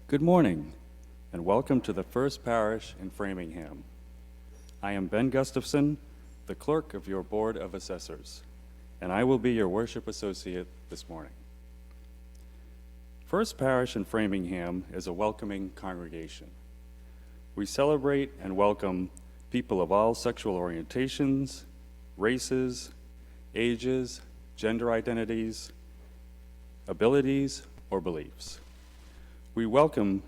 Good morning, and welcome to the First Parish in Framingham. I am Ben Gustafson, the clerk of your Board of Assessors, and I will be your worship associate this morning. First Parish in Framingham is a welcoming congregation. We celebrate and welcome people of all sexual orientations, races, ages, gender identities, abilities, or beliefs. We welcome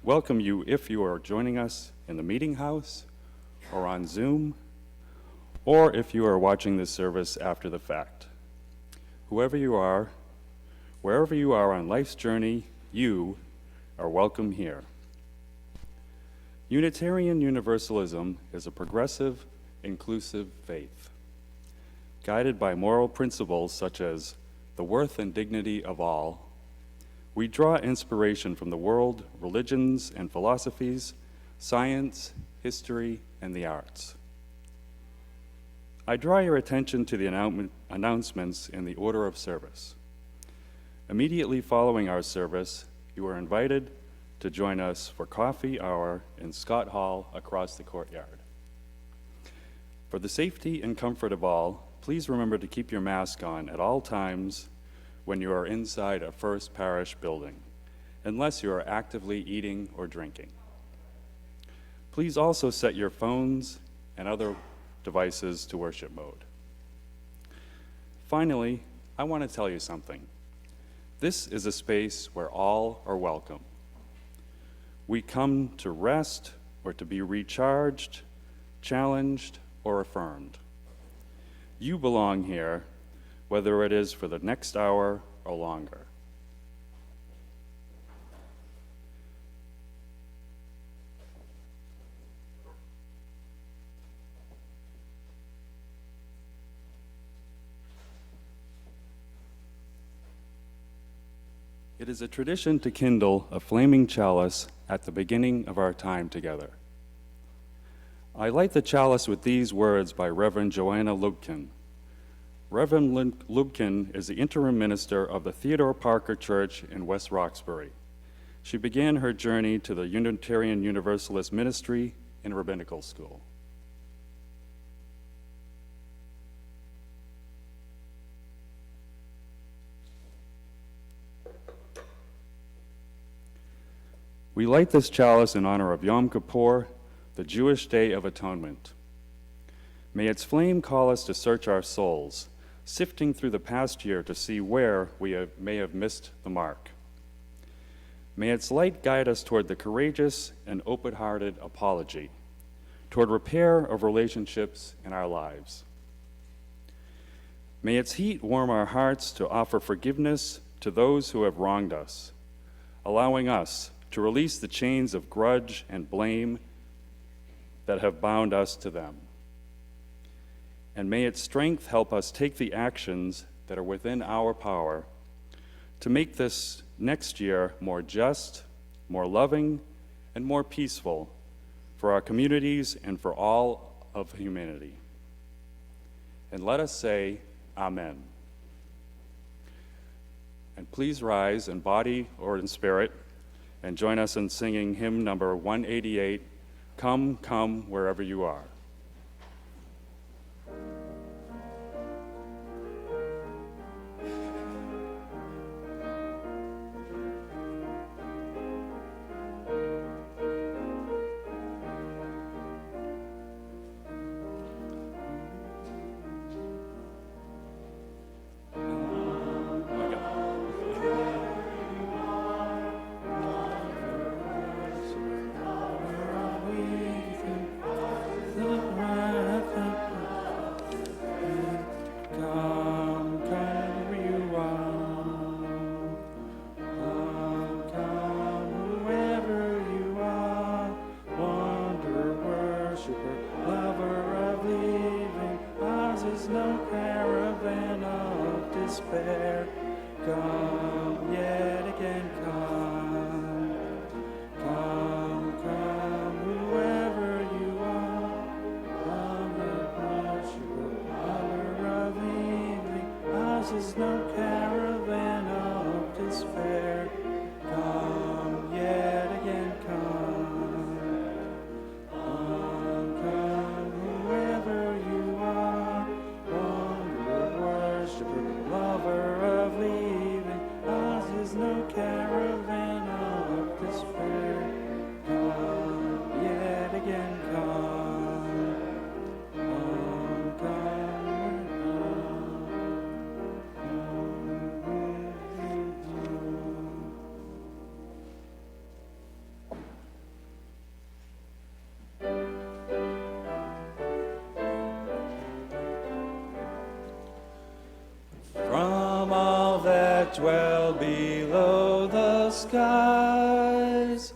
you if you are joining us in the meeting house or on Zoom, or if you are watching this service after the fact. Whoever you are, wherever you are on life's journey, you are welcome here. Unitarian Universalism is a progressive, inclusive faith, guided by moral principles such as the worth and dignity of all. We draw inspiration from the world, religions and philosophies, science, history, and the arts. I draw your attention to the announcements in the order of service. Immediately following our service, you are invited to join us for coffee hour in Scott Hall across the courtyard. For the safety and comfort of all, please remember to keep your mask on at all times when you are inside a First Parish building, unless you are actively eating or drinking. Please also set your phones and other devices to worship mode. Finally, I want to tell you something. This is a space where all are welcome. We come to rest or to be recharged, challenged, or affirmed. You belong here, whether it is for the next hour or longer. It is a tradition to kindle a flaming chalice at the beginning of our time together. I light the chalice with these words by Reverend Joanna Lubkin. Reverend Lubkin is the interim minister of the Theodore Parker Church in West Roxbury. She began her journey to the Unitarian Universalist ministry in rabbinical school. We light this chalice in honor of Yom Kippur, the Jewish Day of Atonement. May its flame call us to search our souls, sifting through the past year to see where we may have missed the mark. May its light guide us toward the courageous and open-hearted apology, toward repair of relationships in our lives. May its heat warm our hearts to offer forgiveness to those who have wronged us, allowing us to release the chains of grudge and blame that have bound us to them. And may its strength help us take the actions that are within our power to make this next year more just, more loving, and more peaceful for our communities and for all of humanity. And let us say, Amen. And please rise in body or in spirit and join us in singing hymn number 188, Come, Come, Wherever You Are. despair. Come yet again, come. Come, come, whoever you are. Come and worship, lover of evening. Ours is no caravan of despair. Come yet from all that dwell below the skies.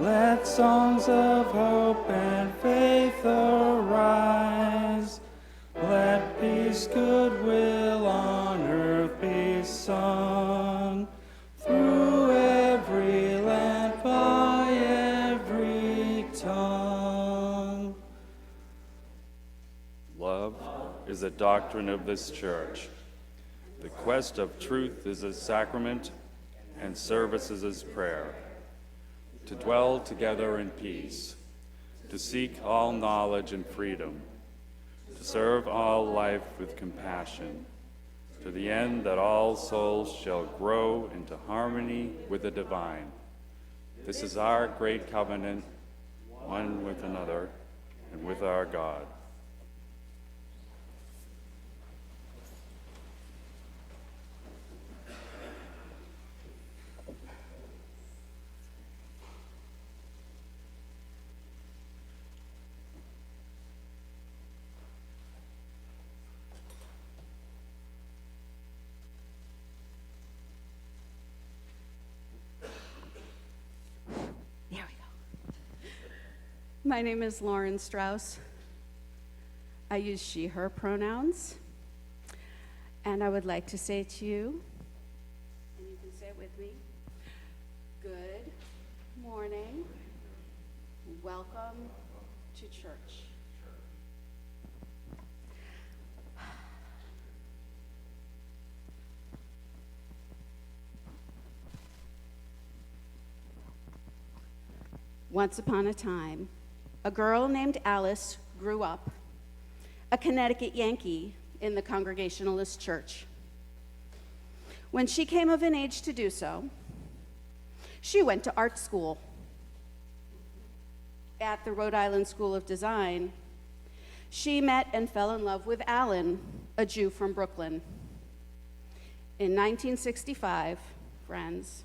Let songs of hope and faith arise. Let peace, goodwill on earth be sung, through every land, by every tongue. Love is the doctrine of this church. The quest of truth is a sacrament, and service is his prayer. To dwell together in peace, to seek all knowledge and freedom, to serve all life with compassion, to the end that all souls shall grow into harmony with the divine. This is our great covenant, one with another and with our God. There we go. My name is Lauren Strauss. I use she, her pronouns. And I would like to say to you, and you can say it with me, good morning, welcome to church. Once upon a time, a girl named Alice grew up, a Connecticut Yankee in the Congregationalist Church. When she came of an age to do so, she went to art school. At the Rhode Island School of Design, she met and fell in love with Alan, a Jew from Brooklyn. In 1965, friends,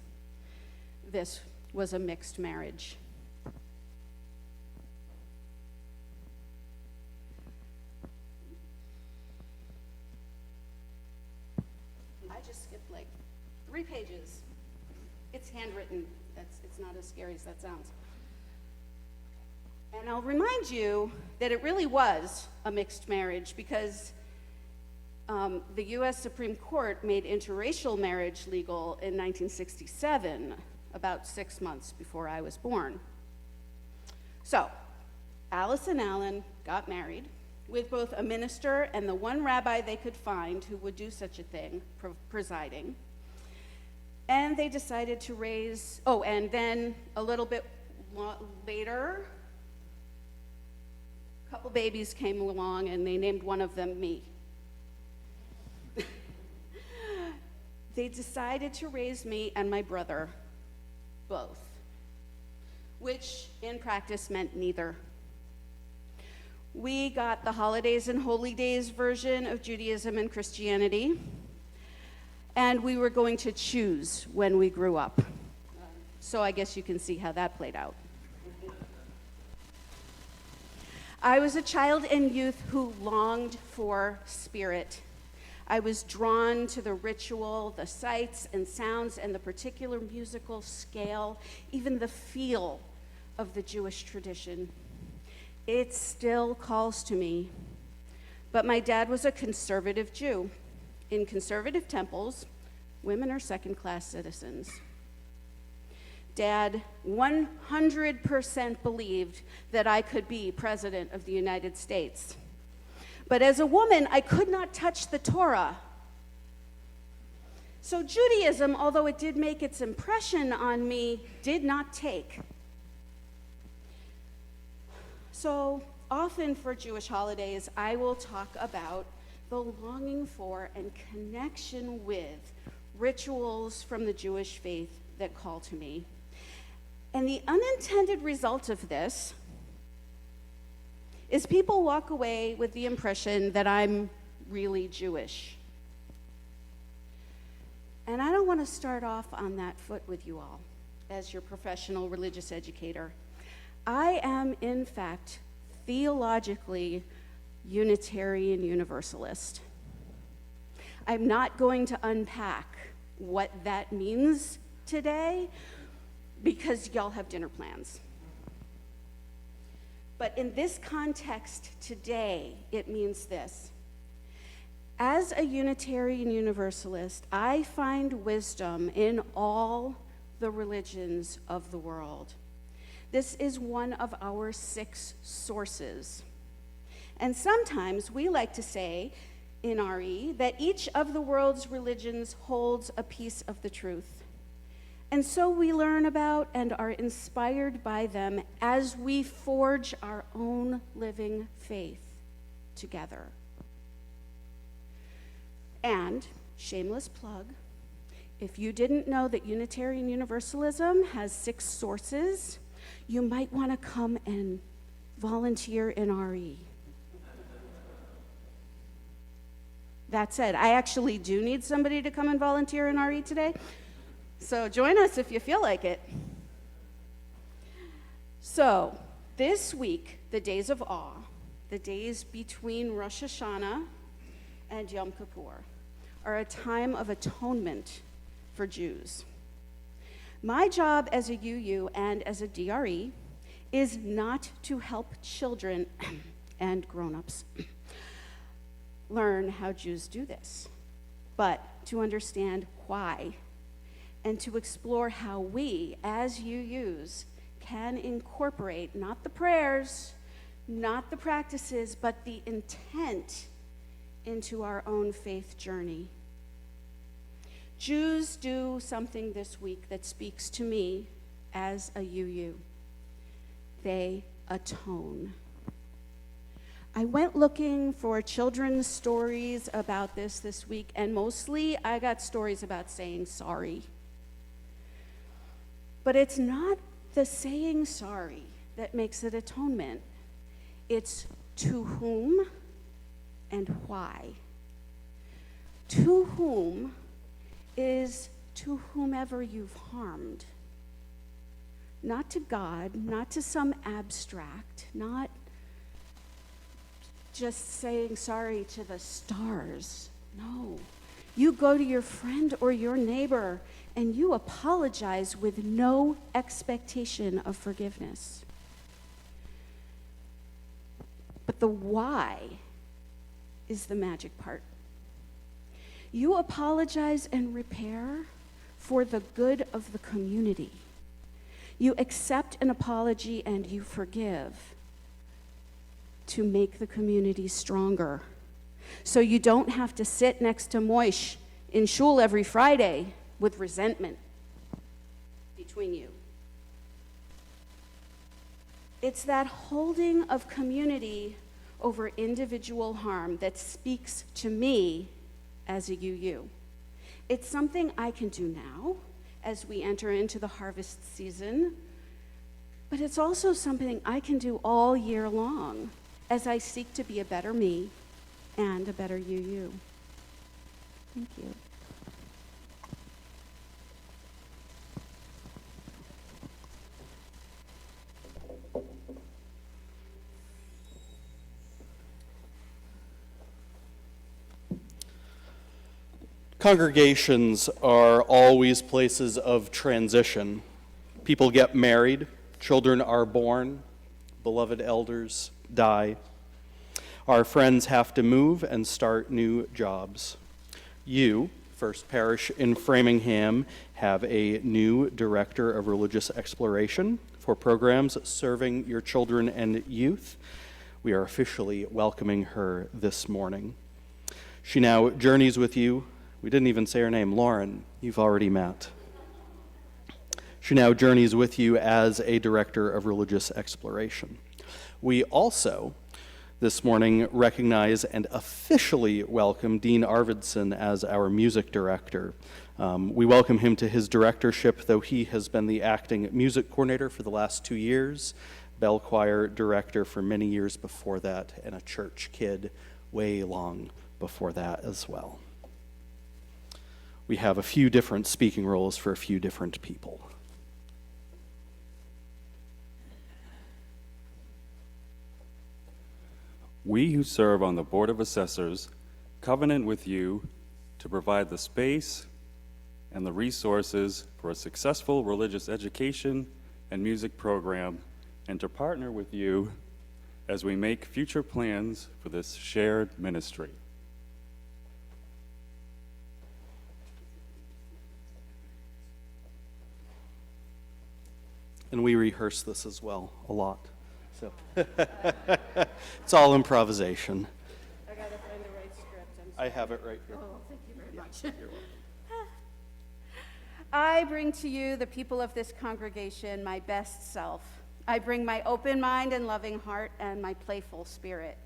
this was a mixed marriage. I just skipped like 3 pages. It's handwritten. It's not as scary as that sounds. And I'll remind you that it really was a mixed marriage because the U.S. Supreme Court made interracial marriage legal in 1967, about 6 months before I was born. So, Alice and Alan got married with both a minister and the one rabbi they could find who would do such a thing, presiding. And they decided to raise, and then a little bit later, a couple babies came along and they named one of them me. They decided to raise me and my brother, both, which in practice meant neither. We got the holidays and holy days version of Judaism and Christianity, and we were going to choose when we grew up. So I guess you can see how that played out. I was a child and youth who longed for spirit. I was drawn to the ritual, the sights and sounds, and the particular musical scale, even the feel of the Jewish tradition. It still calls to me. But my dad was a conservative Jew. In conservative temples, women are second-class citizens. Dad 100% believed that I could be president of the United States. But as a woman, I could not touch the Torah. So Judaism, although it did make its impression on me, did not take. So often for Jewish holidays, I will talk about the longing for and connection with rituals from the Jewish faith that call to me. And the unintended result of this is people walk away with the impression that I'm really Jewish. And I don't want to start off on that foot with you all as your professional religious educator. I am, in fact, theologically Unitarian Universalist. I'm not going to unpack what that means today because y'all have dinner plans. But in this context today, it means this. As a Unitarian Universalist, I find wisdom in all the religions of the world. This is one of our 6 sources. And sometimes we like to say in RE that each of the world's religions holds a piece of the truth. And so we learn about and are inspired by them as we forge our own living faith together. And, shameless plug, if you didn't know that Unitarian Universalism has 6 sources, you might want to come and volunteer in RE. That said, I actually do need somebody to come and volunteer in RE today, so join us if you feel like it. So, this week, the days of awe, the days between Rosh Hashanah and Yom Kippur, are a time of atonement for Jews. My job as a UU and as a DRE is not to help children and grown-ups learn how Jews do this, but to understand why and to explore how we, as UUs, can incorporate not the prayers, not the practices, but the intent into our own faith journey. Jews do something this week that speaks to me as a UU. They atone. I went looking for children's stories about this week, and mostly I got stories about saying sorry. But it's not the saying sorry that makes it atonement. It's to whom and why. To whom is to whomever you've harmed. Not to God, not to some abstract, not just saying sorry to the stars. No. You go to your friend or your neighbor and you apologize with no expectation of forgiveness. But the why is the magic part. You apologize and repair for the good of the community. You accept an apology and you forgive to make the community stronger. So you don't have to sit next to Moish in shul every Friday with resentment between you. It's that holding of community over individual harm that speaks to me as a UU. It's something I can do now as we enter into the harvest season, but it's also something I can do all year long as I seek to be a better me and a better UU. Thank you. Congregations are always places of transition. People get married, children are born, beloved elders die. Our friends have to move and start new jobs. You, First Parish in Framingham, have a new Director of Religious Exploration for programs serving your children and youth. We are officially welcoming her this morning. She now journeys with you. We didn't even say her name, Lauren, you've already met. She now journeys with you as a Director of Religious Exploration. We also, this morning, recognize and officially welcome Dean Arvidsson as our music director. We welcome him to his directorship, though he has been the acting music coordinator for the last 2 years, bell choir director for many years before that, and a church kid way long before that as well. We have a few different speaking roles for a few different people. We who serve on the Board of Assessors covenant with you to provide the space and the resources for a successful religious education and music program, and to partner with you as we make future plans for this shared ministry. And we rehearse this as well a lot. So it's all improvisation. I gotta find the right script. I have it right here. Oh, thank you very much. I bring to you, the people of this congregation, my best self. I bring my open mind and loving heart and my playful spirit.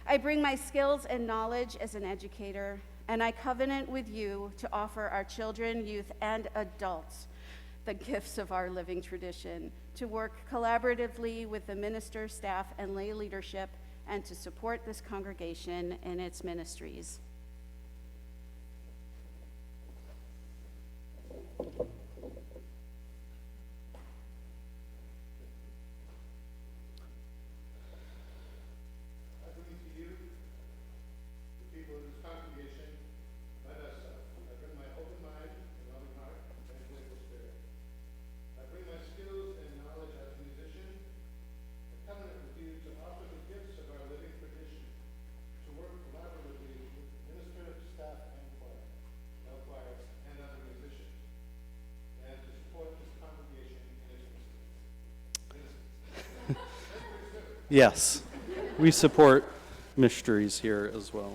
I bring my skills and knowledge as an educator, and I covenant with you to offer our children, youth, and adults the gifts of our living tradition, to work collaboratively with the minister, staff, and lay leadership, and to support this congregation in its ministries. Yes, we support mysteries here as well.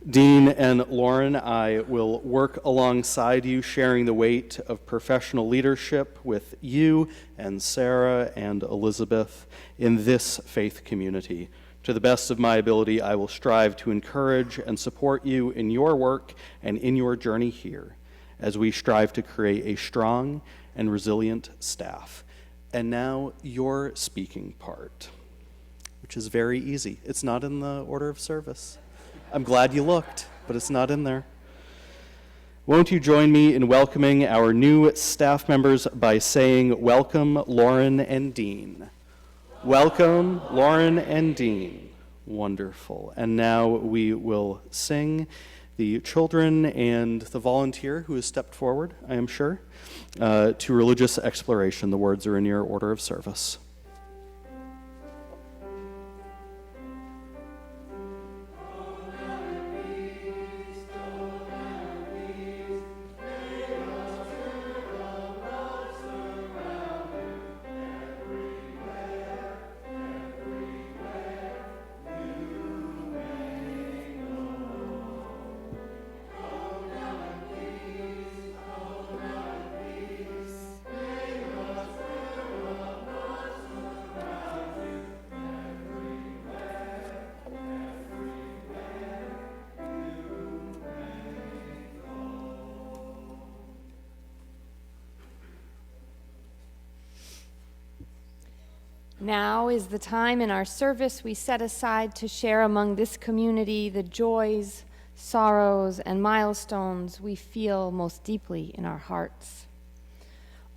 Dean and Lauren, I will work alongside you, sharing the weight of professional leadership with you and Sarah and Elizabeth in this faith community. To the best of my ability, I will strive to encourage and support you in your work and in your journey here, as we strive to create a strong and resilient staff. And now your speaking part, which is very easy. It's not in the order of service. I'm glad you looked, but it's not in there. Won't you join me in welcoming our new staff members by saying, welcome, Lauren and Dean. Welcome, Lauren and Dean. Wonderful. And now we will sing. The children and the volunteer who has stepped forward, I am sure, to religious exploration. The words are in your order of service. Now is the time in our service we set aside to share among this community the joys, sorrows, and milestones we feel most deeply in our hearts.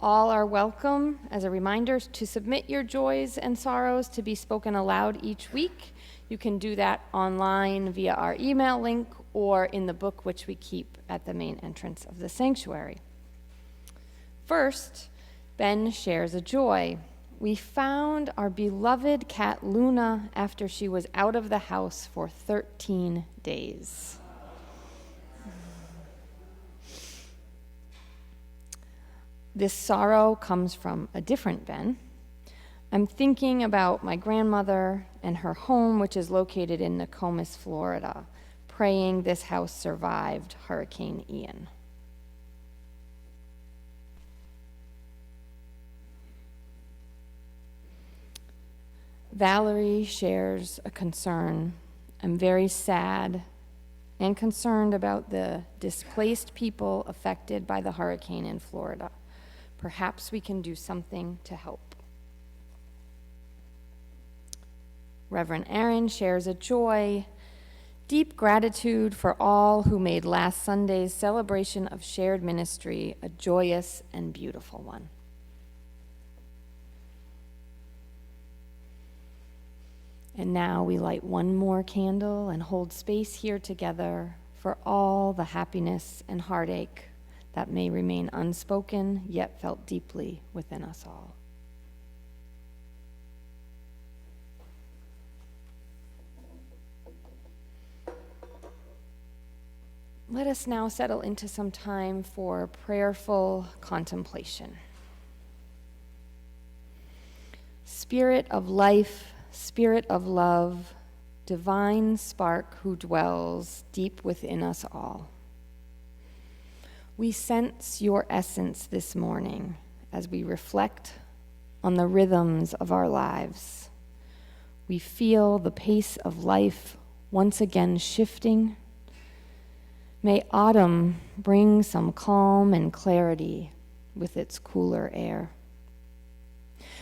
All are welcome, as a reminder, to submit your joys and sorrows to be spoken aloud each week. You can do that online via our email link or in the book which we keep at the main entrance of the sanctuary. First, Ben shares a joy. We found our beloved cat Luna after she was out of the house for 13 days. This sorrow comes from a different Ben. I'm thinking about my grandmother and her home, which is located in Nokomis, Florida, praying this house survived Hurricane Ian. Valerie shares a concern. I'm very sad and concerned about the displaced people affected by the hurricane in Florida. Perhaps we can do something to help. Reverend Aaron shares a joy, deep gratitude for all who made last Sunday's celebration of shared ministry a joyous and beautiful one. And now we light one more candle and hold space here together for all the happiness and heartache that may remain unspoken yet felt deeply within us all. Let us now settle into some time for prayerful contemplation. Spirit of life, Spirit of love, divine spark who dwells deep within us all. We sense your essence this morning as we reflect on the rhythms of our lives. We feel the pace of life once again shifting. May autumn bring some calm and clarity with its cooler air.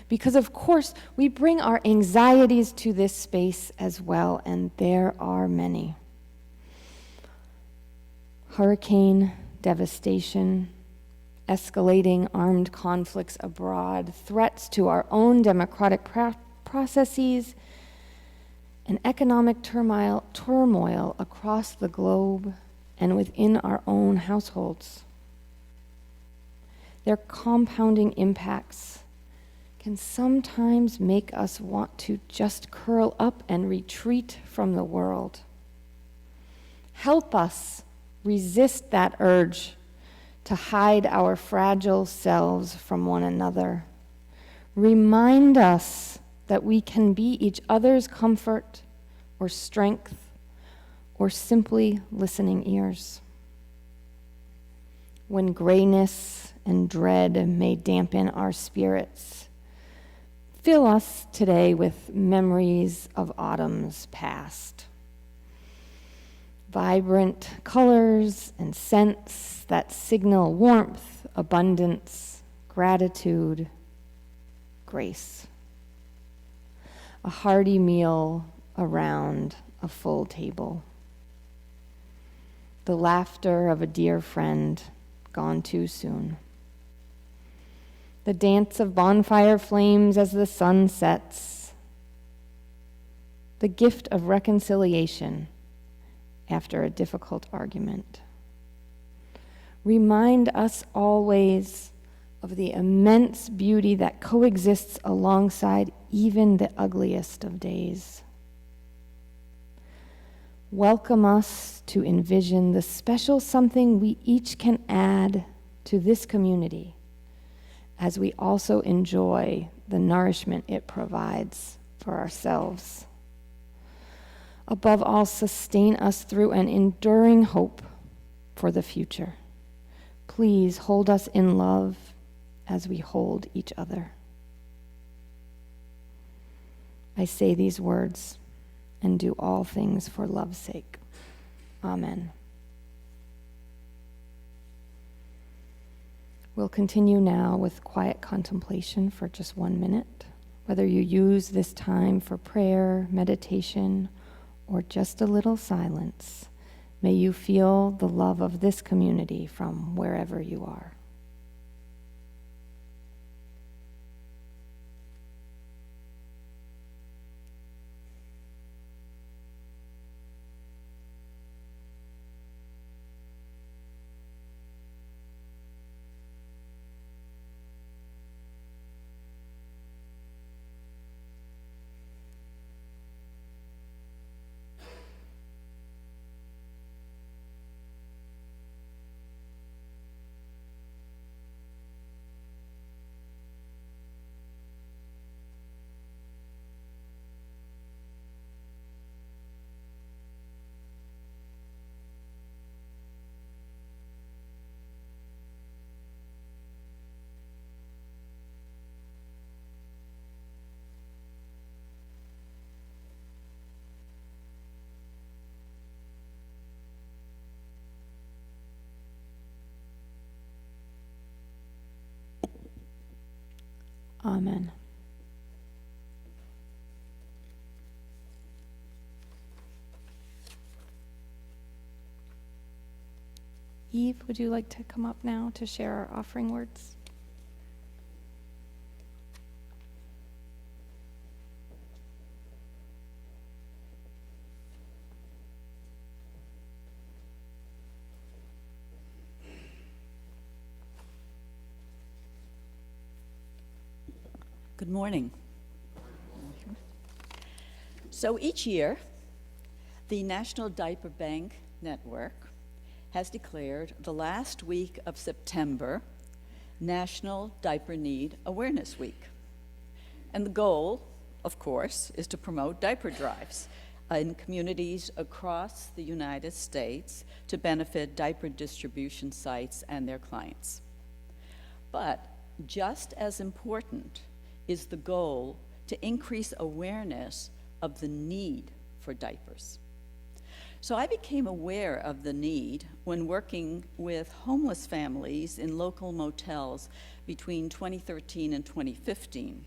Because of course, we bring our anxieties to this space as well, and there are many. Hurricane devastation, escalating armed conflicts abroad, threats to our own democratic processes, and economic turmoil across the globe and within our own households. Their compounding impacts can sometimes make us want to just curl up and retreat from the world. Help us resist that urge to hide our fragile selves from one another. Remind us that we can be each other's comfort or strength or simply listening ears. When grayness and dread may dampen our spirits, fill us today with memories of autumns past. Vibrant colors and scents that signal warmth, abundance, gratitude, grace. A hearty meal around a full table. The laughter of a dear friend gone too soon. The dance of bonfire flames as the sun sets. The gift of reconciliation after a difficult argument. Remind us always of the immense beauty that coexists alongside even the ugliest of days. Welcome us to envision the special something we each can add to this community as we also enjoy the nourishment it provides for ourselves. Above all, sustain us through an enduring hope for the future. Please hold us in love as we hold each other. I say these words and do all things for love's sake. Amen. We'll continue now with quiet contemplation for just 1 minute. Whether you use this time for prayer, meditation, or just a little silence, may you feel the love of this community from wherever you are. Amen. Eve, would you like to come up now to share our offering words? Good morning. So each year, the National Diaper Bank Network has declared the last week of September National Diaper Need Awareness Week. And the goal, of course, is to promote diaper drives in communities across the United States to benefit diaper distribution sites and their clients. But just as important is the goal to increase awareness of the need for diapers. So I became aware of the need when working with homeless families in local motels between 2013 and 2015.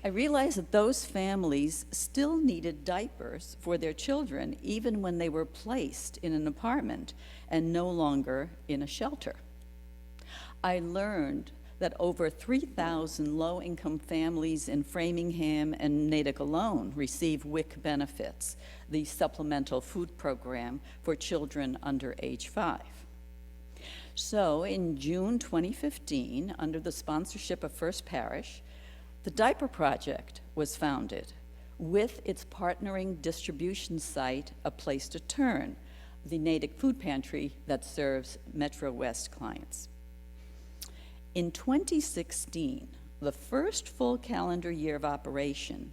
I realized that those families still needed diapers for their children even when they were placed in an apartment and no longer in a shelter. I learned that over 3,000 low-income families in Framingham and Natick alone receive WIC benefits, the Supplemental Food Program for children under age 5. So in June 2015, under the sponsorship of First Parish, the Diaper Project was founded with its partnering distribution site, A Place to Turn, the Natick food pantry that serves Metro West clients. In 2016, the first full calendar year of operation,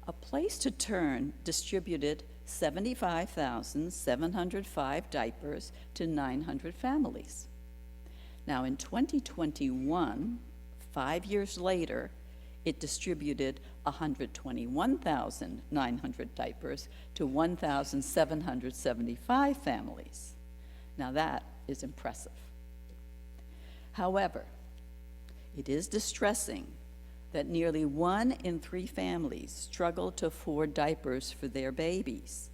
A Place to Turn distributed 75,705 diapers to 900 families. Now in 2021, 5 years later, it distributed 121,900 diapers to 1,775 families. Now that is impressive. However, it is distressing that nearly 1 in 3 families struggle to afford diapers for their babies.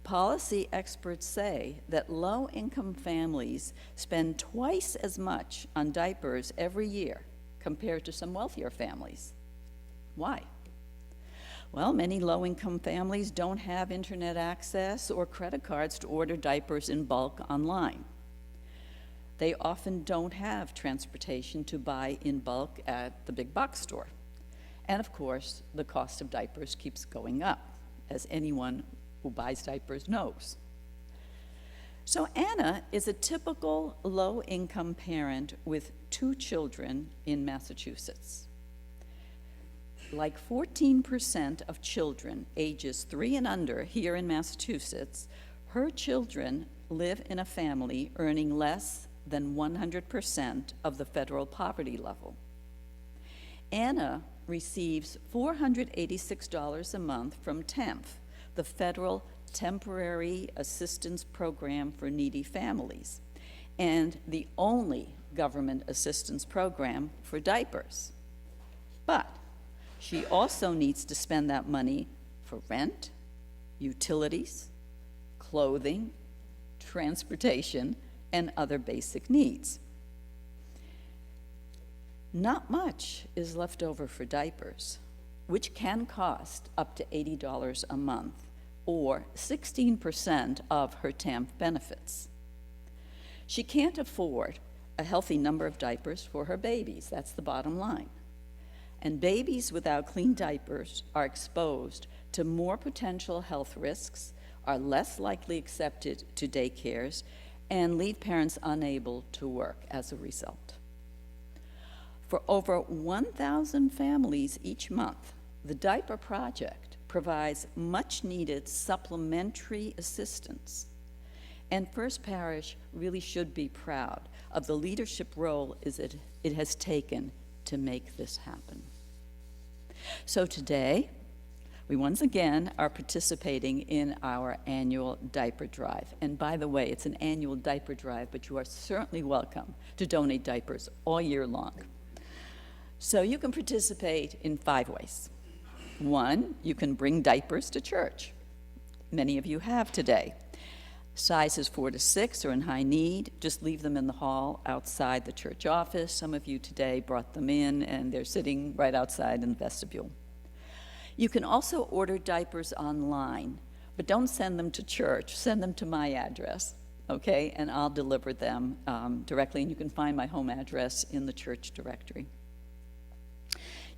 Policy experts say that low-income families spend twice as much on diapers every year compared to some wealthier families. Why? Well, many low-income families don't have internet access or credit cards to order diapers in bulk online. They often don't have transportation to buy in bulk at the big box store. And of course, the cost of diapers keeps going up, as anyone who buys diapers knows. So Anna is a typical low-income parent with 2 children in Massachusetts. Like 14% of children ages 3 and under here in Massachusetts, her children live in a family earning less than 100% of the federal poverty level. Anna receives $486 a month from TEMF, the Federal Temporary Assistance Program for Needy Families, and the only government assistance program for diapers. But she also needs to spend that money for rent, utilities, clothing, transportation, and other basic needs. Not much is left over for diapers, which can cost up to $80 a month, or 16% of her TAMF benefits. She can't afford a healthy number of diapers for her babies, that's the bottom line. And babies without clean diapers are exposed to more potential health risks, are less likely accepted to daycares, and leave parents unable to work as a result. For over 1,000 families each month, the Diaper Project provides much-needed supplementary assistance. And First Parish really should be proud of the leadership role it has taken to make this happen. So today, we once again are participating in our annual diaper drive. And by the way, it's an annual diaper drive, but you are certainly welcome to donate diapers all year long. So you can participate in 5 ways. 1, you can bring diapers to church. Many of you have today. Sizes 4 to 6 are in high need. Just leave them in the hall outside the church office. Some of you today brought them in, and they're sitting right outside in the vestibule. You can also order diapers online, but don't send them to church. Send them to my address, okay? And I'll deliver them directly, and you can find my home address in the church directory.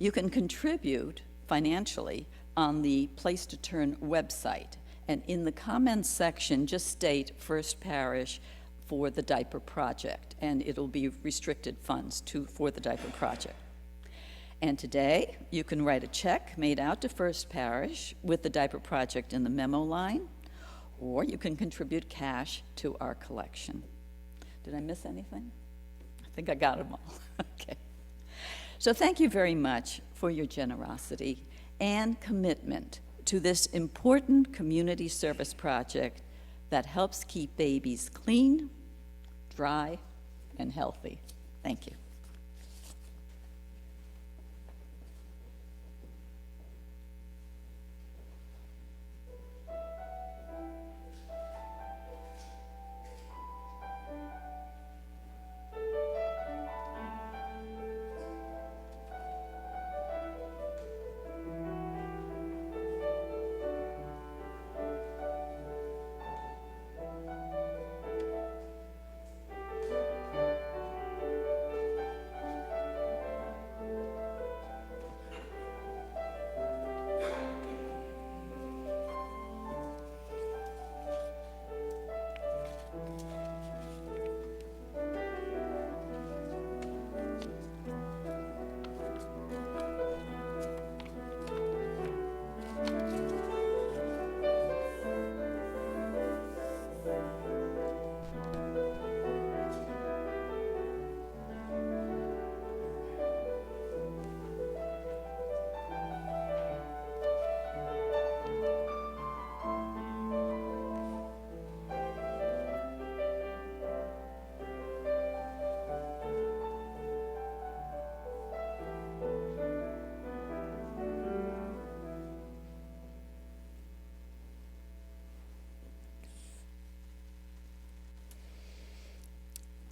You can contribute financially on the Place to Turn website. And in the comments section, just state First Parish for the Diaper Project, and it'll be restricted funds for the Diaper Project. And today, you can write a check made out to First Parish with the Diaper Project in the memo line, or you can contribute cash to our collection. Did I miss anything? I think I got them all. Okay. So thank you very much for your generosity and commitment to this important community service project that helps keep babies clean, dry, and healthy. Thank you.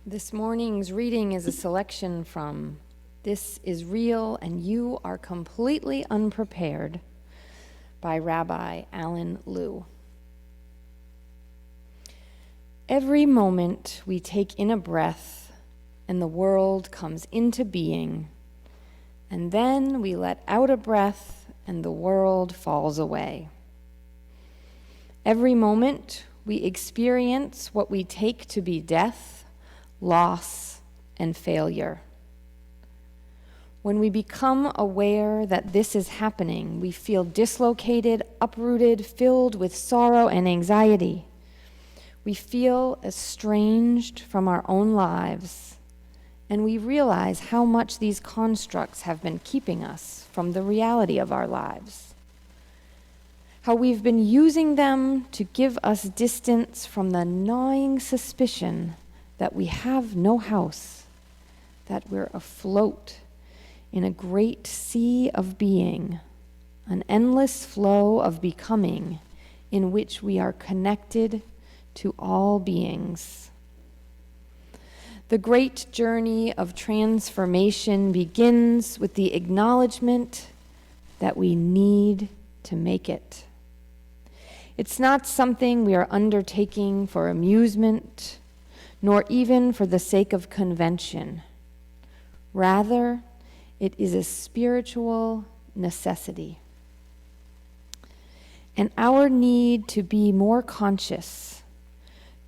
This morning's reading is a selection from This is Real and You Are Completely Unprepared by Rabbi Alan Liu. Every moment we take in a breath and the world comes into being, and then we let out a breath and the world falls away. Every moment we experience what we take to be death, loss, and failure. When we become aware that this is happening, we feel dislocated, uprooted, filled with sorrow and anxiety. We feel estranged from our own lives, and we realize how much these constructs have been keeping us from the reality of our lives. How we've been using them to give us distance from the gnawing suspicion that we have no house, that we're afloat in a great sea of being, an endless flow of becoming in which we are connected to all beings. The great journey of transformation begins with the acknowledgement that we need to make it. It's not something we are undertaking for amusement, nor even for the sake of convention. Rather, it is a spiritual necessity. And our need to be more conscious,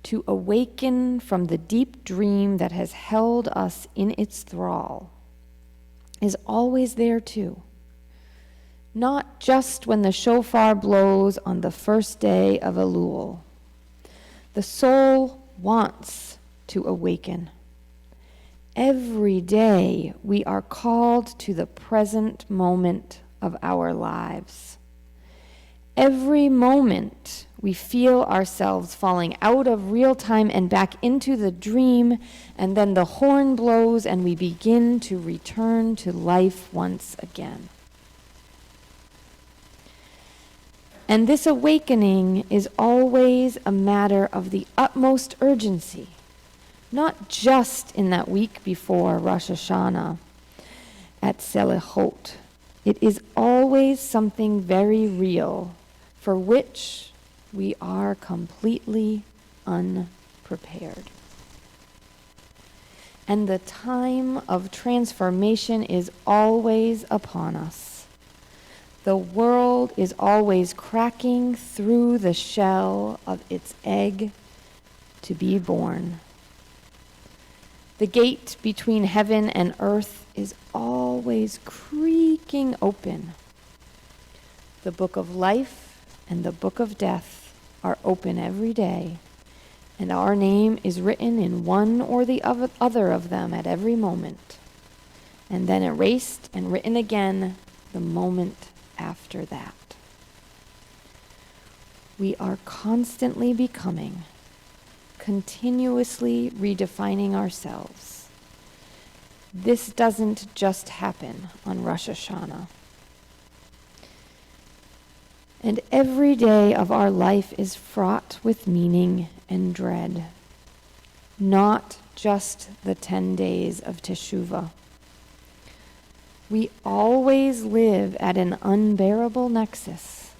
to awaken from the deep dream that has held us in its thrall, is always there too. Not just when the shofar blows on the first day of Elul. The soul wants to awaken. Every day we are called to the present moment of our lives. Every moment we feel ourselves falling out of real time and back into the dream, and then the horn blows and we begin to return to life once again. And this awakening is always a matter of the utmost urgency. Not just in that week before Rosh Hashanah at Selichot. It is always something very real for which we are completely unprepared. and the time of transformation is always upon us. The world is always cracking through the shell of its egg to be born. The gate between heaven and earth is always creaking open. The book of life and the book of death are open every day, and our name is written in one or the other of them at every moment, and then erased and written again the moment after that. We are constantly becoming, continuously redefining ourselves. This doesn't just happen on Rosh Hashanah. And every day of our life is fraught with meaning and dread, not just the 10 days of Teshuvah. We always live at an unbearable nexus.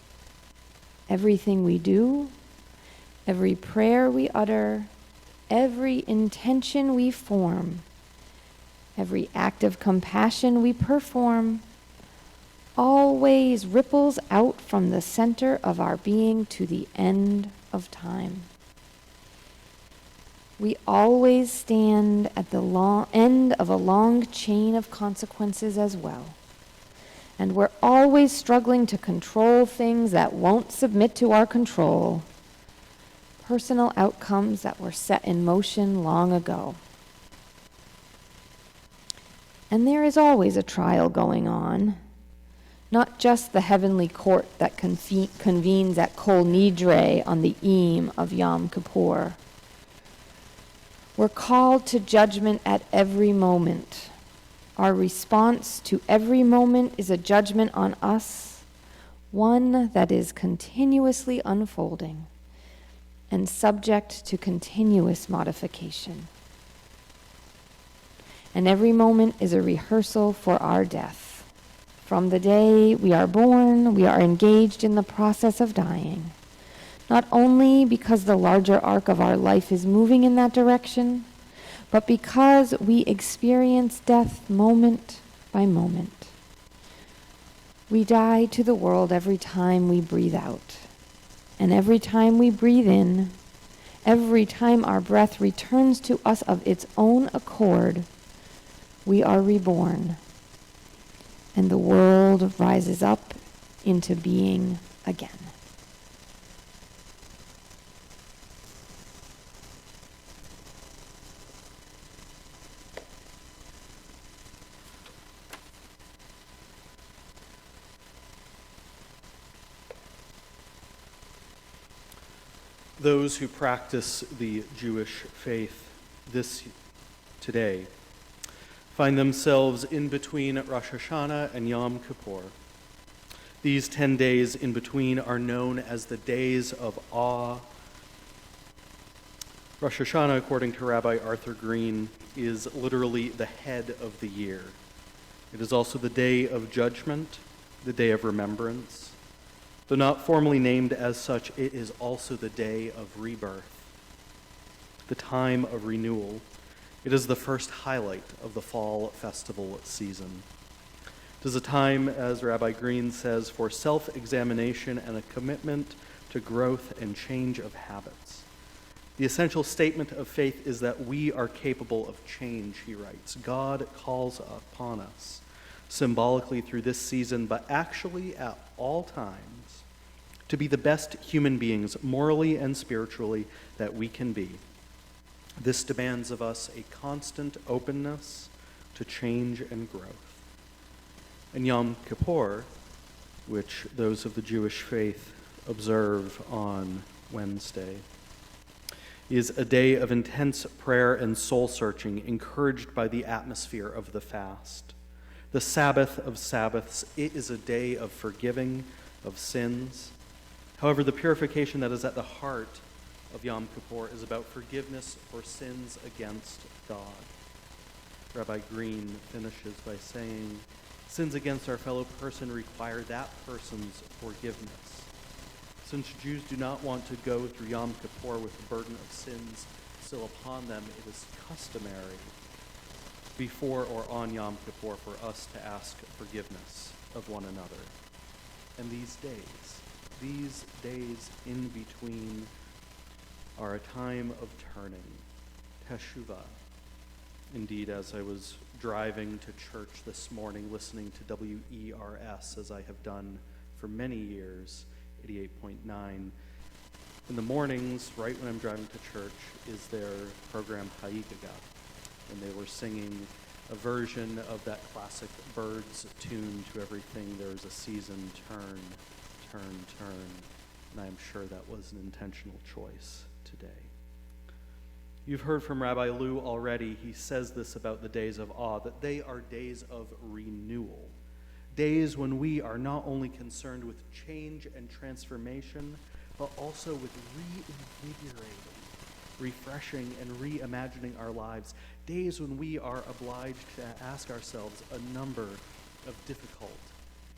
Everything we do, every prayer we utter, every intention we form, every act of compassion we perform, always ripples out from the center of our being to the end of time. We always stand at the end of a long chain of consequences as well. And we're always struggling to control things that won't submit to our control, personal outcomes that were set in motion long ago. And there is always a trial going on, not just the heavenly court that convenes at Kol Nidre on the eve of Yom Kippur. We're called to judgment at every moment. Our response to every moment is a judgment on us, one that is continuously unfolding and subject to continuous modification. And every moment is a rehearsal for our death. From the day we are born, we are engaged in the process of dying, not only because the larger arc of our life is moving in that direction, but because we experience death moment by moment. We die to the world every time we breathe out, and every time we breathe in, every time our breath returns to us of its own accord, we are reborn. And the world rises up into being again. Those who practice the Jewish faith today find themselves in between Rosh Hashanah and Yom Kippur. These 10 days in between are known as the days of awe. Rosh Hashanah, according to Rabbi Arthur Green, is literally the head of the year. It is also the day of judgment, the day of remembrance. Though not formally named as such, it is also the day of rebirth, the time of renewal. It is the first highlight of the fall festival season. It is a time, as Rabbi Green says, for self-examination and a commitment to growth and change of habits. The essential statement of faith is that we are capable of change, he writes. God calls upon us, symbolically through this season, but actually at all times, to be the best human beings, morally and spiritually, that we can be. This demands of us a constant openness to change and growth. And Yom Kippur, which those of the Jewish faith observe on Wednesday, is a day of intense prayer and soul-searching, encouraged by the atmosphere of the fast. The Sabbath of Sabbaths, it is a day of forgiving of sins. However, the purification that is at the heart of Yom Kippur is about forgiveness for sins against God. Rabbi Green finishes by saying, sins against our fellow person require that person's forgiveness. Since Jews do not want to go through Yom Kippur with the burden of sins still upon them, it is customary before or on Yom Kippur for us to ask forgiveness of one another. And these days in between, are a time of turning, teshuvah. Indeed, as I was driving to church this morning, listening to WERS, as I have done for many years, 88.9, in the mornings, right when I'm driving to church, is their program Haigaga. And they were singing a version of that classic Birds tune to everything. There's a season, turn, turn, turn. And I'm sure that was an intentional choice today. You've heard from Rabbi Lou already. He says this about the days of awe, that they are days of renewal. Days when we are not only concerned with change and transformation, but also with reinvigorating, refreshing, and reimagining our lives. Days when we are obliged to ask ourselves a number of difficult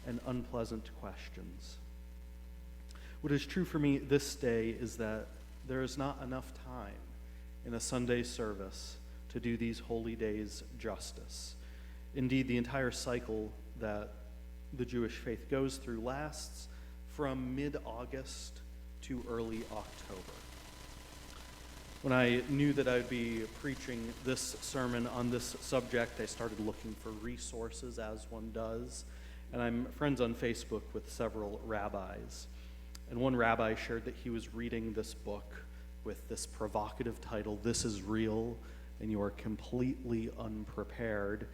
and unpleasant questions. What is true for me this day is that there is not enough time in a Sunday service to do these holy days justice. Indeed, the entire cycle that the Jewish faith goes through lasts from mid-August to early October. When I knew that I'd be preaching this sermon on this subject, I started looking for resources, as one does, and I'm friends on Facebook with several rabbis. And one rabbi shared that he was reading this book with this provocative title, "This is Real, and You Are Completely Unprepared."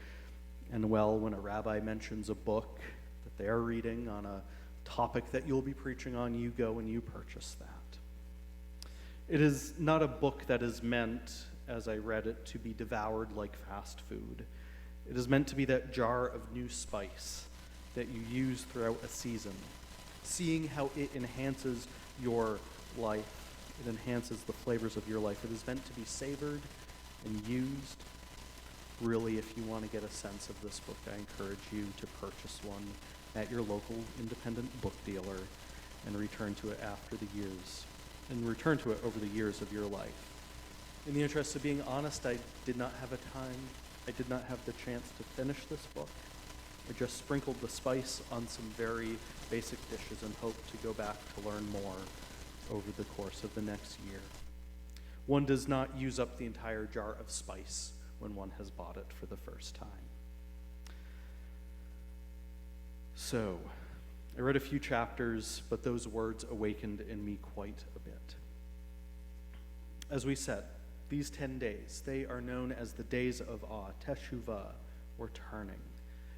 And well, when a rabbi mentions a book that they are reading on a topic that you'll be preaching on, you go and you purchase that. It is not a book that is meant, as I read it, to be devoured like fast food. It is meant to be that jar of new spice that you use throughout a season, seeing how it enhances your life. It enhances the flavors of your life. It is meant to be savored and used. Really, if you want to get a sense of this book, I encourage you to purchase one at your local independent book dealer and return to it over the years of your life. In the interest of being honest, I did not have the chance to finish this book. I just sprinkled the spice on some very basic dishes and hope to go back to learn more over the course of the next year. One does not use up the entire jar of spice when one has bought it for the first time. So, I read a few chapters, but those words awakened in me quite a bit. As we said, these 10 days, they are known as the days of awe, teshuvah, or turning.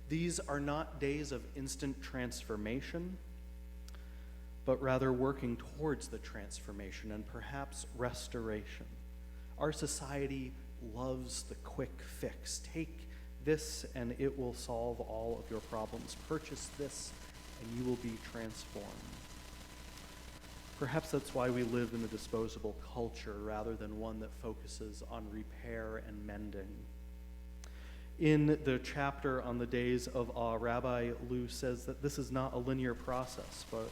These are not days of instant transformation, but rather working towards the transformation and perhaps restoration. Our society loves the quick fix. Take this and it will solve all of your problems. Purchase this and you will be transformed. Perhaps that's why we live in a disposable culture rather than one that focuses on repair and mending. In the chapter on the days of awe, Rabbi Lou says that this is not a linear process, but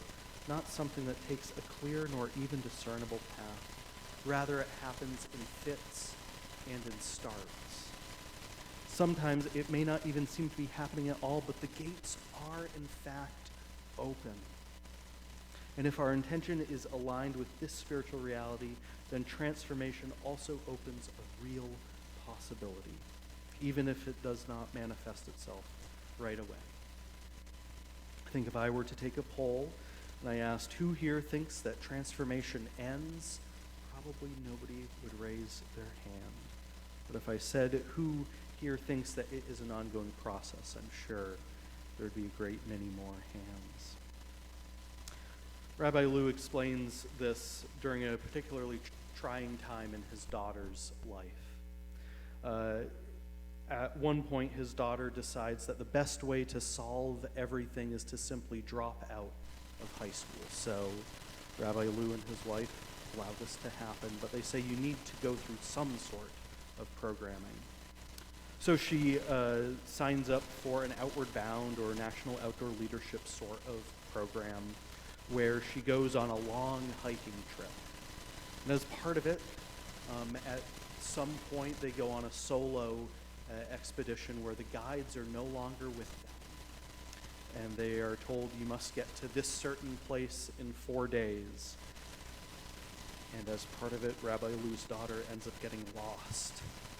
not something that takes a clear nor even discernible path. Rather, it happens in fits and in starts. Sometimes it may not even seem to be happening at all, but the gates are in fact open. And if our intention is aligned with this spiritual reality, then transformation also opens a real possibility, even if it does not manifest itself right away. I think if I were to take a poll and I asked who here thinks that transformation ends, probably nobody would raise their hand. But if I said who here thinks that it is an ongoing process, I'm sure there'd be a great many more hands. Rabbi Lou explains this during a particularly trying time in his daughter's life. At one point, his daughter decides that the best way to solve everything is to simply drop out of high school. So Rabbi Lou and his wife allow this to happen, but they say you need to go through some sort of programming. So she signs up for an Outward Bound or National Outdoor Leadership sort of program where she goes on a long hiking trip. And as part of it, at some point they go on a solo expedition where the guides are no longer with them. And they are told, you must get to this certain place in 4 days. And as part of it, Rabbi Lou's daughter ends up getting lost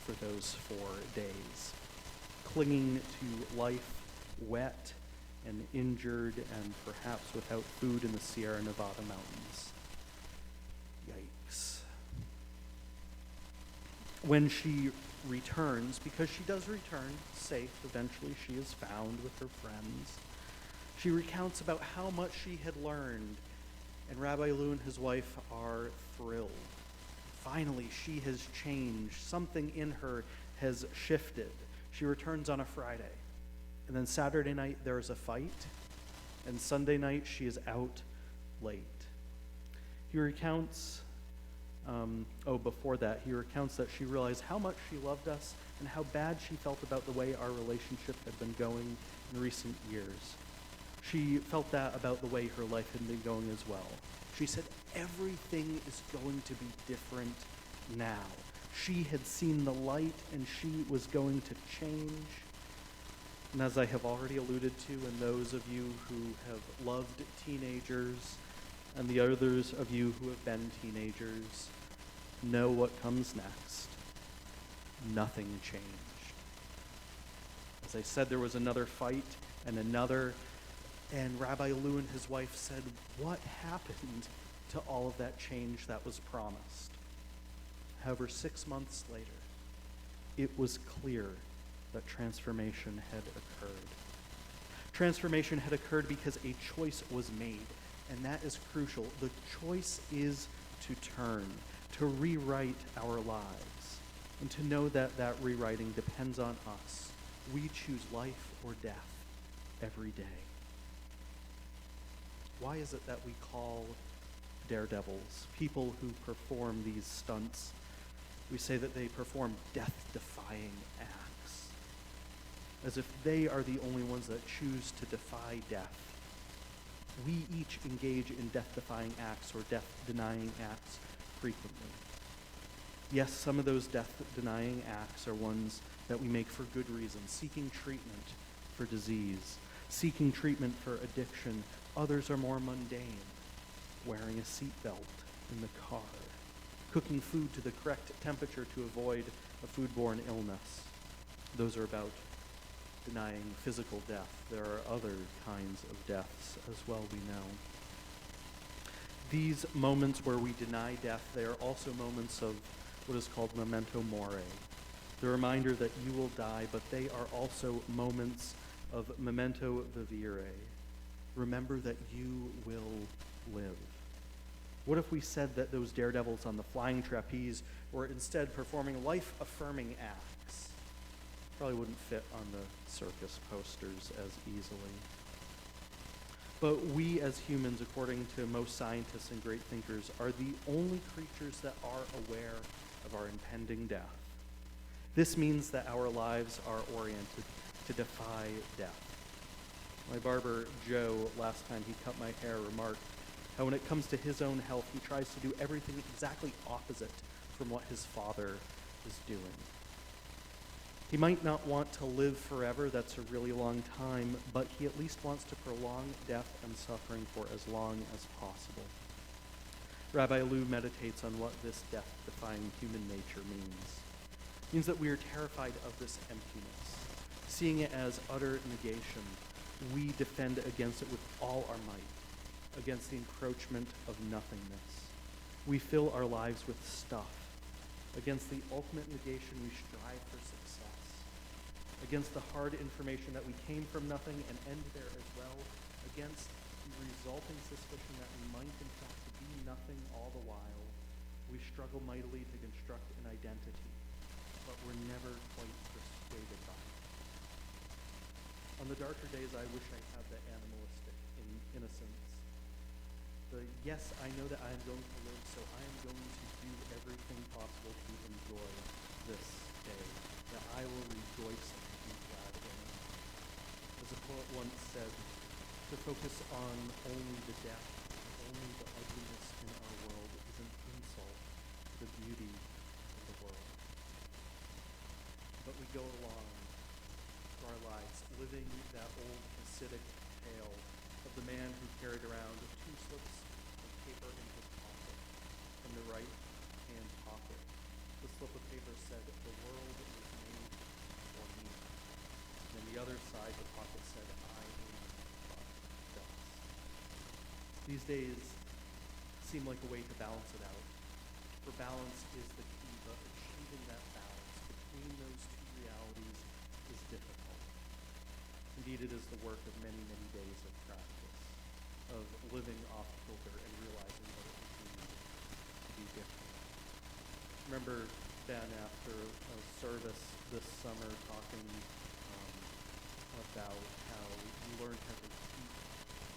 for those 4 days, clinging to life, wet and injured and perhaps without food in the Sierra Nevada mountains. Yikes. When she returns, because she does return safe, eventually she is found with her friends, she recounts about how much she had learned, and Rabbi Lou and his wife are thrilled. Finally, she has changed. Something in her has shifted. She returns on a Friday, and then Saturday night there is a fight, and Sunday night she is out late. He recounts, before that, he recounts that she realized how much she loved us and how bad she felt about the way our relationship had been going in recent years. She felt that about the way her life had been going as well. She said, everything is going to be different now. She had seen the light and she was going to change. And as I have already alluded to, and those of you who have loved teenagers and the others of you who have been teenagers know what comes next. Nothing changed. As I said, there was another fight and another. And Rabbi Lou and his wife said, what happened to all of that change that was promised? However, 6 months later, it was clear that transformation had occurred. Transformation had occurred because a choice was made, and that is crucial. The choice is to turn, to rewrite our lives, and to know that that rewriting depends on us. We choose life or death every day. Why is it that we call daredevils, people who perform these stunts, we say that they perform death-defying acts, as if they are the only ones that choose to defy death. We each engage in death-defying acts or death-denying acts frequently. Yes, some of those death-denying acts are ones that we make for good reasons, seeking treatment for disease, seeking treatment for addiction. Others are more mundane, wearing a seatbelt in the car, cooking food to the correct temperature to avoid a foodborne illness. Those are about denying physical death. There are other kinds of deaths as well, we know. These moments where we deny death, they are also moments of what is called memento mori, the reminder that you will die, but they are also moments of memento vivere. Remember that you will live. What if we said that those daredevils on the flying trapeze were instead performing life-affirming acts? Probably wouldn't fit on the circus posters as easily. But we as humans, according to most scientists and great thinkers, are the only creatures that are aware of our impending death. This means that our lives are oriented to defy death. My barber, Joe, last time he cut my hair, remarked how when it comes to his own health, he tries to do everything exactly opposite from what his father is doing. He might not want to live forever, that's a really long time, but he at least wants to prolong death and suffering for as long as possible. Rabbi Lou meditates on what this death-defying human nature means. It means that we are terrified of this emptiness. Seeing it as utter negation, we defend against it with all our might, against the encroachment of nothingness. We fill our lives with stuff. Against the ultimate negation, we strive for success. Against the hard information that we came from nothing and end there as well. Against the resulting suspicion that we might in fact be nothing all the while. We struggle mightily to construct an identity, but we're never quite persuaded by it. On the darker days, I wish I had that animalistic innocence. The yes, I know that I am going to live, so I am going to do everything possible to enjoy this day, that I will rejoice and be glad in it. As a poet once said, to focus on only the death, only the ugliness in our world is an insult to the beauty of the world. But we go along through our lives living that old Hasidic tale of the man who carried around 2 slips of paper in his pocket. From the right hand pocket, the slip of paper said, "The world was made for me." And on the other side, the pocket said, "I am but dust." These days seem like a way to balance it out. For balance is the key, but achieving that balance between those two realities is difficult. Indeed, it is the work of many, many days of practice, of living off kilter and realizing what it would mean to be different. Remember Ben after a service this summer talking about how you learn how to keep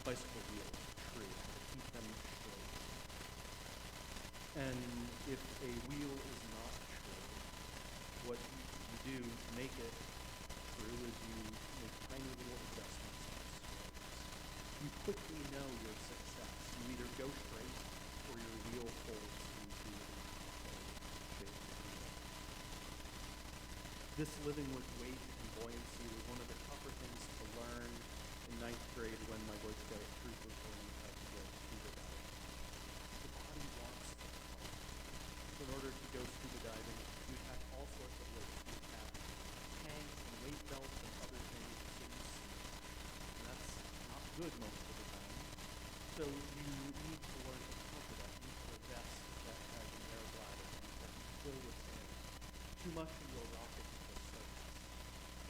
bicycle wheels true, how to keep them straight. And if a wheel is not true, what you do to make it true is you make tiny little adjustments on strokes. You quickly know your success. You either go straight or your wheel folds into a shape. This living with weight and buoyancy was one of the tougher things to learn in 9th grade when my Boy Scout troop was learning how to go scuba diving. The body wants to float. So in order to go scuba diving, you have all sorts of weights. You have tanks and weight belts and other things so you sink. And that's not good most of the time. So you need to learn to counter that. You need to have a vest that has an air bladder and that can fill with air. Too much and you'll rocket to the surface.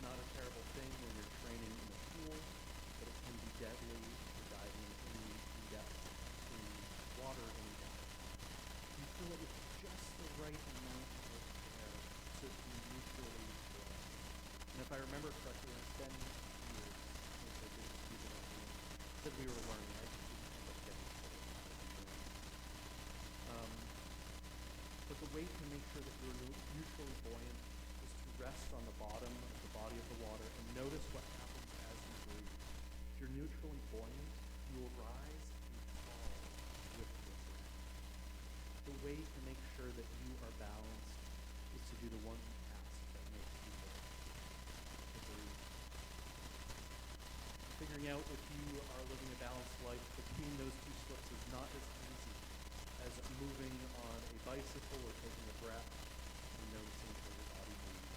Not a terrible thing when you're training in the pool, but it can be deadly for diving in depth in water and depth. You fill it with just the right amount of air so it can neutrally flow. And if I remember correctly, it's been years since I did scuba diving. Said we were learning. I just didn't end up getting certified. But the way to make sure that you're neutrally buoyant is to rest on the bottom of the body of the water and notice what happens as you breathe. If you're neutrally buoyant, you will rise and fall with the breath. The way to make sure that you are balanced is to do the one task that makes you work, to breathe. Figuring out if you are living a balanced life between those 2 slips is not as easy as moving on a bicycle or taking a breath and noticing how your body moves.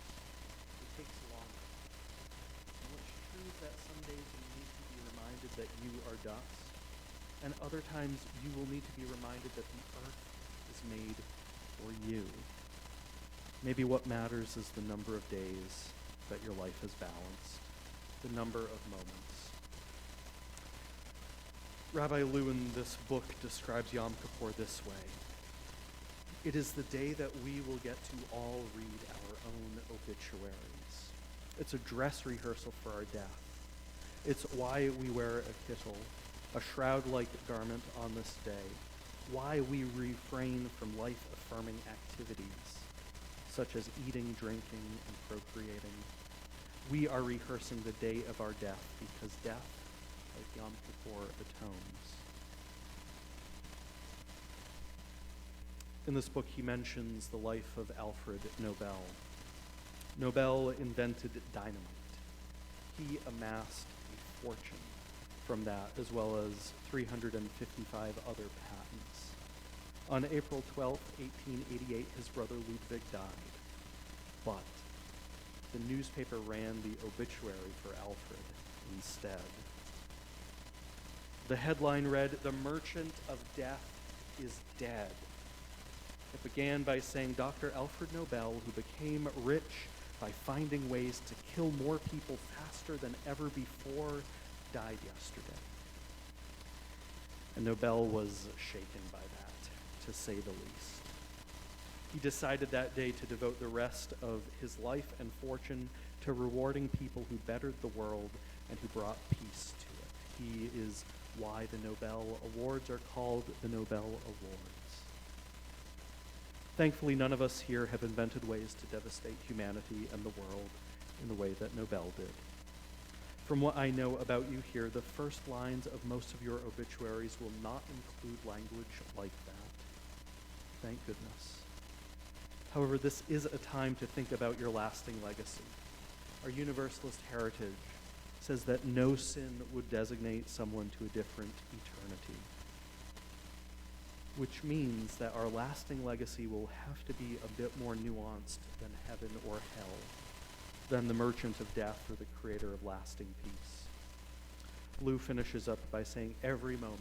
It takes longer. And what's true is that some days you need to be reminded that you are dust, and other times you will need to be reminded that the earth is made for you. Maybe what matters is the number of days that your life is balanced, the number of moments. Rabbi Lew in this book describes Yom Kippur this way. It is the day that we will get to all read our own obituaries. It's a dress rehearsal for our death. It's why we wear a kittel, a shroud-like garment on this day, why we refrain from life-affirming activities, such as eating, drinking, and procreating. We are rehearsing the day of our death because death, like Yom Kippur, atones. In this book, he mentions the life of Alfred Nobel. Nobel invented dynamite. He amassed a fortune from that, as well as 355 other patents. On April 12, 1888, his brother Ludwig died, but the newspaper ran the obituary for Alfred instead. The headline read, "The Merchant of Death is Dead." It began by saying Dr. Alfred Nobel, who became rich by finding ways to kill more people faster than ever before, died yesterday. And Nobel was shaken by that, to say the least. He decided that day to devote the rest of his life and fortune to rewarding people who bettered the world and who brought peace to it. He is why the Nobel Awards are called the Nobel Awards. Thankfully, none of us here have invented ways to devastate humanity and the world in the way that Nobel did. From what I know about you here, the first lines of most of your obituaries will not include language like that. Thank goodness. However, this is a time to think about your lasting legacy. Our Universalist heritage says that no sin would designate someone to a different eternity, which means that our lasting legacy will have to be a bit more nuanced than heaven or hell, than the merchant of death or the creator of lasting peace. Lou finishes up by saying every moment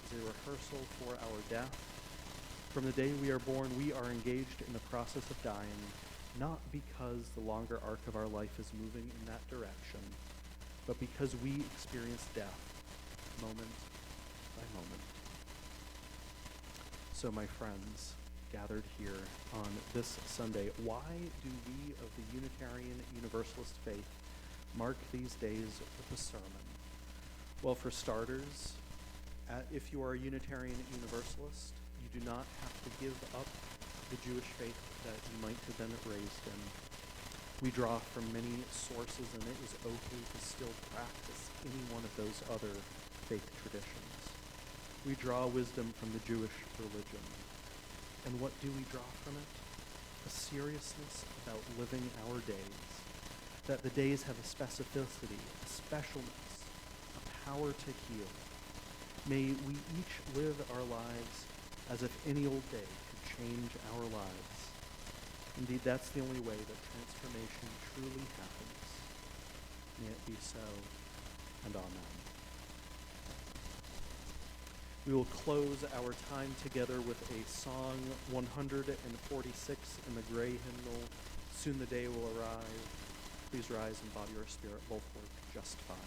is a rehearsal for our death. From the day we are born, we are engaged in the process of dying, not because the longer arc of our life is moving in that direction, but because we experience death moment by moment. So, my friends, gathered here on this Sunday, why do we of the Unitarian Universalist faith mark these days with a sermon? Well, for starters, if you are a Unitarian Universalist, you do not have to give up the Jewish faith that you might have been raised in. We draw from many sources, and it is okay to still practice any one of those other faith traditions. We draw wisdom from the Jewish religion. And what do we draw from it? A seriousness about living our days, that the days have a specificity, a specialness, a power to heal. May we each live our lives as if any old day could change our lives. Indeed, that's the only way that transformation truly happens. May it be so, and amen. We will close our time together with a song 146 in the gray hymnal, Soon the Day Will Arrive. Please rise and body or spirit both work just fine.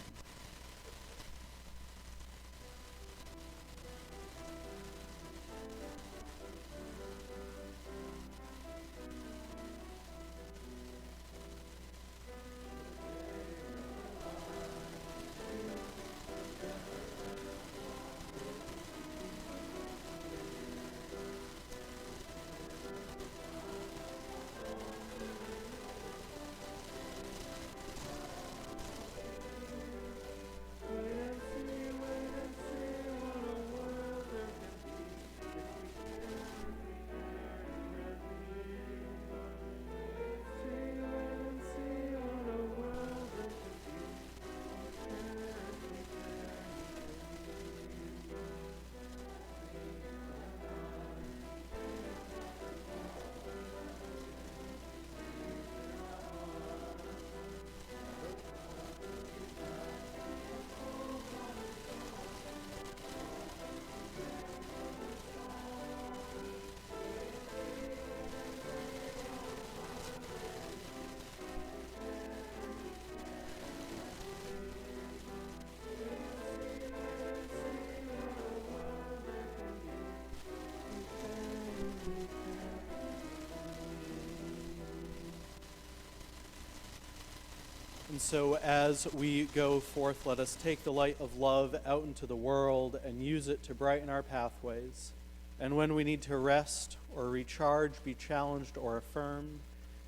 And so as we go forth, let us take the light of love out into the world and use it to brighten our pathways. And when we need to rest or recharge, be challenged or affirmed,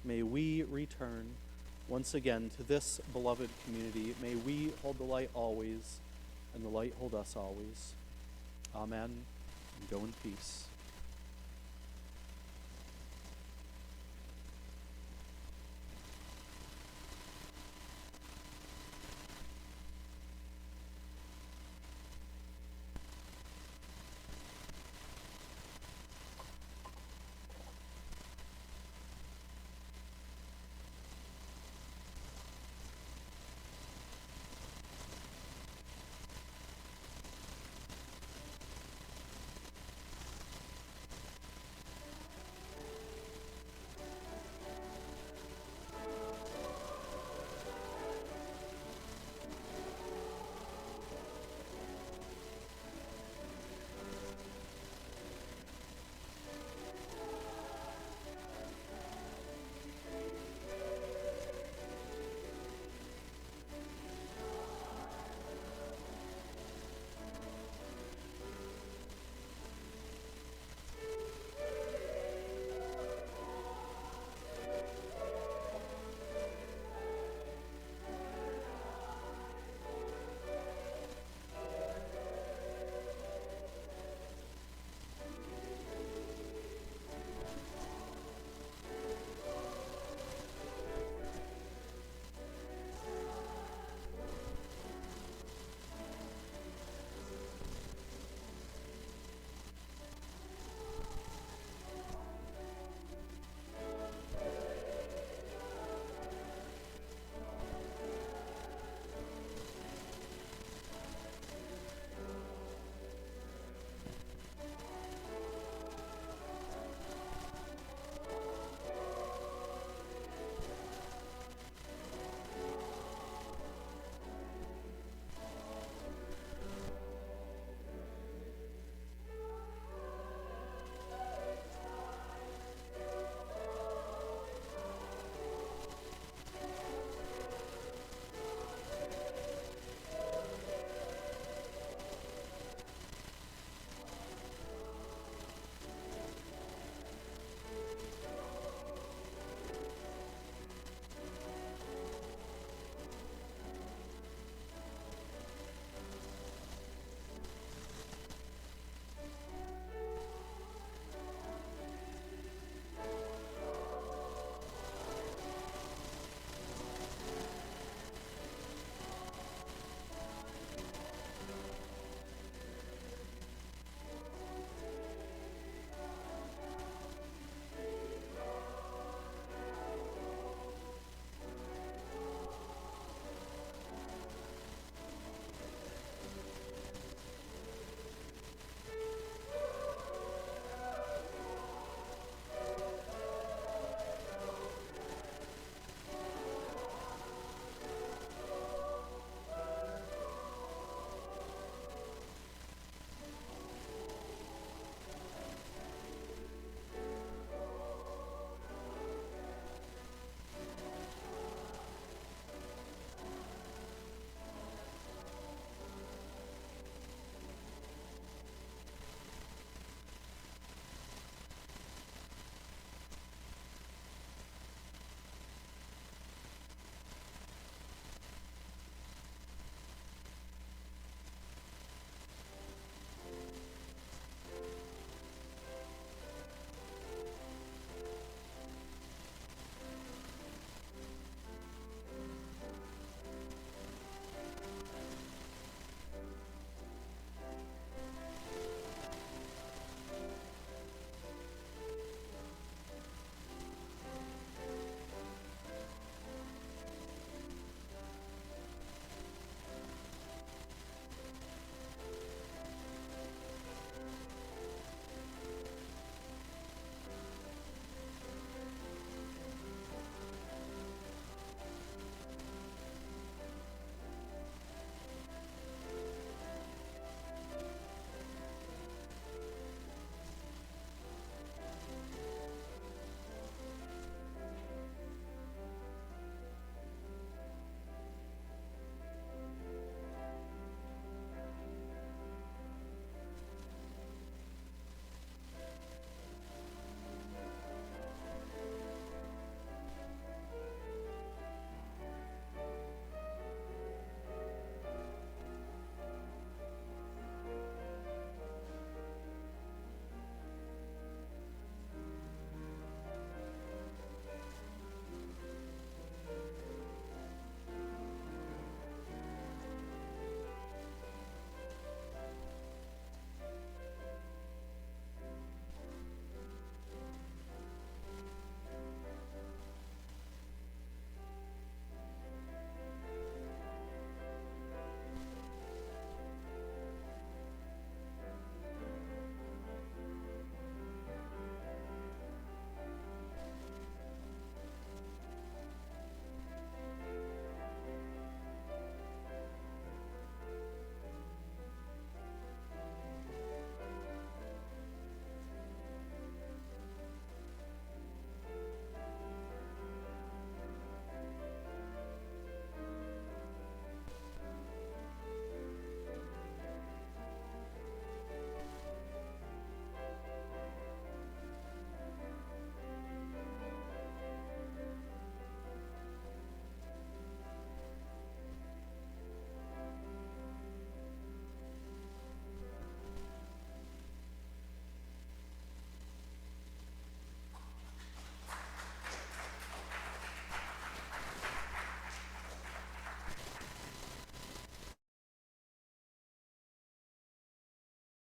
may we return once again to this beloved community. May we hold the light always, and the light hold us always. Amen. And go in peace.